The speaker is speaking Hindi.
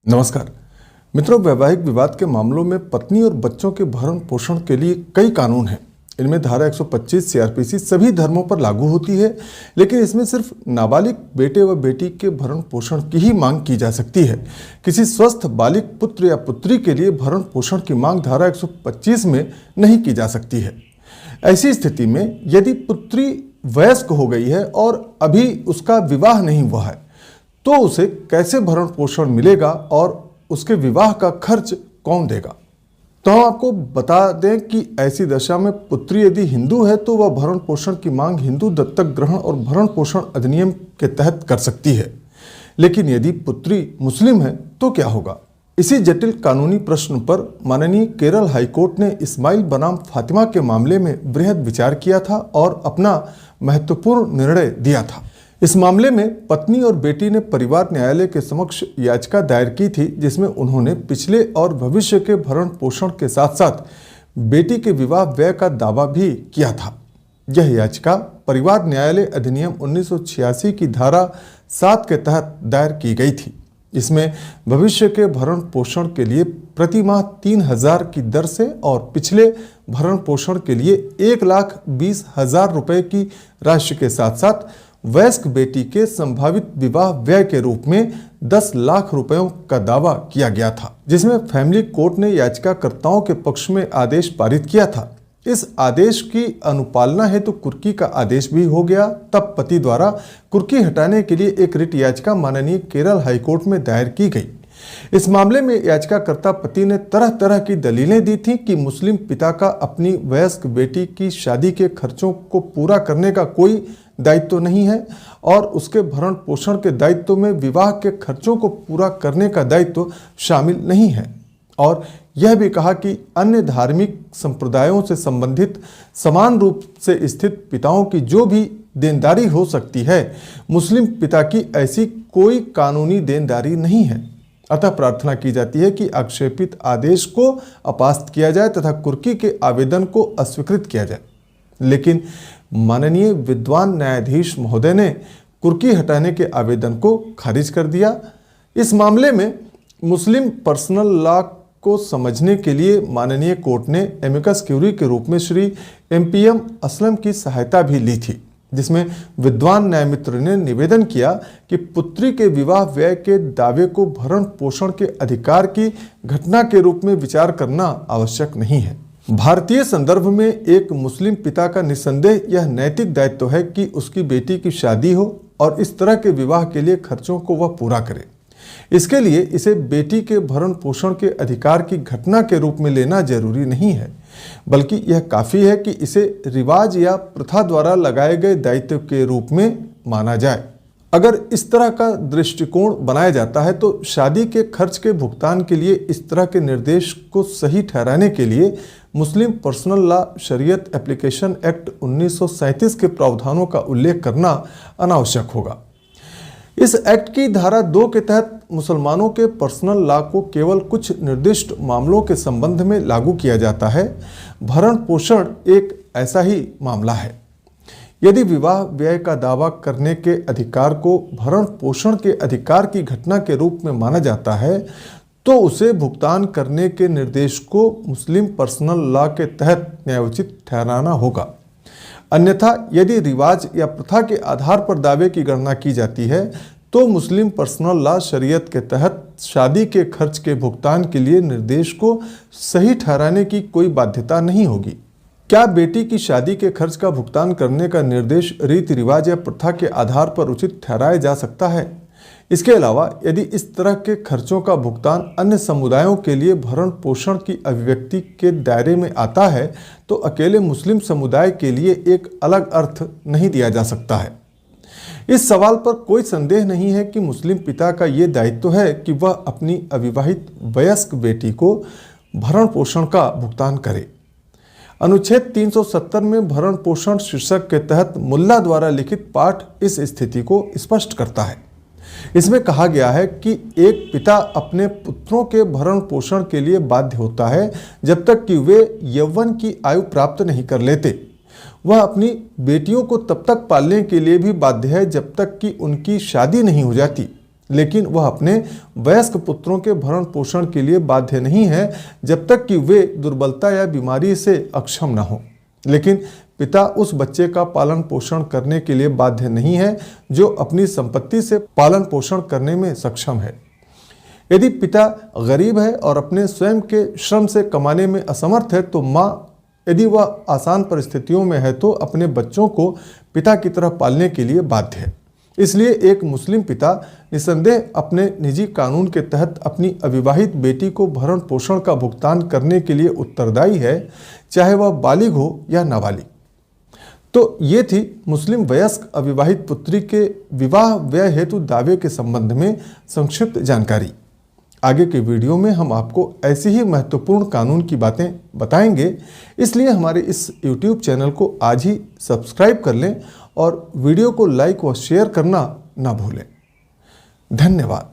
नमस्कार मित्रों, वैवाहिक विवाद के मामलों में पत्नी और बच्चों के भरण पोषण के लिए कई कानून हैं। इनमें धारा 125 सीआरपीसी सभी धर्मों पर लागू होती है, लेकिन इसमें सिर्फ नाबालिग बेटे व बेटी के भरण पोषण की ही मांग की जा सकती है। किसी स्वस्थ बालिग पुत्र या पुत्री के लिए भरण पोषण की मांग धारा 125 में नहीं की जा सकती है। ऐसी स्थिति में यदि पुत्री वयस्क हो गई है और अभी उसका विवाह नहीं हुआ है, तो उसे कैसे भरण पोषण मिलेगा और उसके विवाह का खर्च कौन देगा? तो हम आपको बता दें कि ऐसी दशा में पुत्री यदि हिंदू है तो वह भरण पोषण की मांग हिंदू दत्तक ग्रहण और भरण पोषण अधिनियम के तहत कर सकती है। लेकिन यदि पुत्री मुस्लिम है तो क्या होगा? इसी जटिल कानूनी प्रश्न पर माननीय केरल हाईकोर्ट ने इस्माइल बनाम फातिमा के मामले में वृहद विचार किया था और अपना महत्वपूर्ण निर्णय दिया था। इस मामले में पत्नी और बेटी ने परिवार न्यायालय के समक्ष याचिका दायर की थी, जिसमें उन्होंने पिछले और भविष्य के भरण पोषण के साथ साथ बेटी के विवाह व्यय का दावा भी किया था। यह याचिका परिवार न्यायालय अधिनियम 1986 की धारा 7 के तहत दायर की गई थी। इसमें भविष्य के भरण पोषण के लिए प्रति माह 3,000 की दर से और पिछले भरण पोषण के लिए 1,20,000 रुपये की राशि के साथ साथ वयस्क बेटी के संभावित विवाह व्यय के रूप में 10 लाख रुपयों का दावा किया गया था, जिसमें फैमिली कोर्ट ने याचिकाकर्ताओं के पक्ष में आदेश पारित किया था। इस आदेश की अनुपालना हेतु कुर्की का आदेश भी हो गया। तब पति द्वारा कुर्की हटाने के लिए एक रिट याचिका माननीय केरल हाईकोर्ट में दायर की गई। इस मामले में याचिकाकर्ता पति ने तरह तरह की दलीलें दी थी कि मुस्लिम पिता का अपनी वयस्क बेटी की शादी के खर्चों को पूरा करने का कोई दायित्व नहीं है और उसके भरण पोषण के दायित्व में विवाह के खर्चों को पूरा करने का दायित्व शामिल नहीं है। और यह भी कहा कि अन्य धार्मिक संप्रदायों से संबंधित समान रूप से स्थित पिताओं की जो भी देनदारी हो सकती है, मुस्लिम पिता की ऐसी कोई कानूनी देनदारी नहीं है। अतः प्रार्थना की जाती है कि आक्षेपित आदेश को अपास्त किया जाए तथा कुर्की के आवेदन को अस्वीकृत किया जाए। लेकिन माननीय विद्वान न्यायाधीश महोदय ने कुर्की हटाने के आवेदन को खारिज कर दिया। इस मामले में मुस्लिम पर्सनल लॉ को समझने के लिए माननीय कोर्ट ने एमिकस क्यूरी के रूप में श्री एमपीएम असलम की सहायता भी ली थी, जिसमें विद्वान न्यायमित्र ने निवेदन किया कि पुत्री के विवाह व्यय के दावे को भरण पोषण के अधिकार की घटना के रूप में विचार करना आवश्यक नहीं है। भारतीय संदर्भ में एक मुस्लिम पिता का निस्संदेह यह नैतिक दायित्व है कि उसकी बेटी की शादी हो और इस तरह के विवाह के लिए खर्चों को वह पूरा करे। इसके लिए इसे बेटी के भरण पोषण के अधिकार की घटना के रूप में लेना जरूरी नहीं है, बल्कि यह काफ़ी है कि इसे रिवाज या प्रथा द्वारा लगाए गए दायित्व के रूप में माना जाए। अगर इस तरह का दृष्टिकोण बनाया जाता है तो शादी के खर्च के भुगतान के लिए इस तरह के निर्देश को सही ठहराने के लिए मुस्लिम पर्सनल लॉ शरीयत एप्लीकेशन एक्ट 1937 के प्रावधानों का उल्लेख करना अनावश्यक होगा। इस एक्ट की धारा 2 के तहत मुसलमानों के पर्सनल लॉ को केवल कुछ निर्दिष्ट मामलों के संबंध में लागू किया जाता है। भरण पोषण एक ऐसा ही मामला है। यदि विवाह व्यय का दावा करने के अधिकार को भरण पोषण के अधिकार की घटना के रूप में माना जाता है, तो उसे भुगतान करने के निर्देश को मुस्लिम पर्सनल लॉ के तहत न्यायोचित ठहराना होगा। अन्यथा यदि रिवाज या प्रथा के आधार पर दावे की गणना की जाती है तो मुस्लिम पर्सनल लॉ शरीयत के तहत शादी के खर्च के भुगतान के लिए निर्देश को सही ठहराने की कोई बाध्यता नहीं होगी। क्या बेटी की शादी के खर्च का भुगतान करने का निर्देश रीति रिवाज या प्रथा के आधार पर उचित ठहराया जा सकता है? इसके अलावा यदि इस तरह के खर्चों का भुगतान अन्य समुदायों के लिए भरण पोषण की अभिव्यक्ति के दायरे में आता है तो अकेले मुस्लिम समुदाय के लिए एक अलग अर्थ नहीं दिया जा सकता है। इस सवाल पर कोई संदेह नहीं है कि मुस्लिम पिता का ये दायित्व है कि वह अपनी अविवाहित वयस्क बेटी को भरण पोषण का भुगतान करे। अनुच्छेद 370 में भरण पोषण शीर्षक के तहत मुल्ला द्वारा लिखित पाठ इस स्थिति को स्पष्ट करता है। इसमें कहा गया है कि एक पिता अपने पुत्रों के भरण पोषण के लिए बाध्य होता है जब तक कि वे यौवन की आयु प्राप्त नहीं कर लेते। वह अपनी बेटियों को तब तक पालने के लिए भी बाध्य है जब तक कि उनकी शादी नहीं हो जाती। लेकिन वह अपने वयस्क पुत्रों के भरण पोषण के लिए बाध्य नहीं है जब तक कि वे दुर्बलता या बीमारी से अक्षम न हो। लेकिन पिता उस बच्चे का पालन पोषण करने के लिए बाध्य नहीं है जो अपनी संपत्ति से पालन पोषण करने में सक्षम है। यदि पिता गरीब है और अपने स्वयं के श्रम से कमाने में असमर्थ है तो माँ, यदि वह आसान परिस्थितियों में है तो अपने बच्चों को पिता की तरह पालने के लिए बाध्य है। इसलिए एक मुस्लिम पिता निसंदेह अपने निजी कानून के तहत अपनी अविवाहित बेटी को भरण पोषण का भुगतान करने के लिए उत्तरदायी है, चाहे वह बालिग हो या नाबालिग। तो ये थी मुस्लिम वयस्क अविवाहित पुत्री के विवाह व्यय हेतु दावे के संबंध में संक्षिप्त जानकारी। आगे के वीडियो में हम आपको ऐसी ही महत्वपूर्ण कानून की बातें बताएंगे, इसलिए हमारे इस YouTube चैनल को आज ही सब्सक्राइब कर लें और वीडियो को लाइक व शेयर करना ना भूलें। धन्यवाद।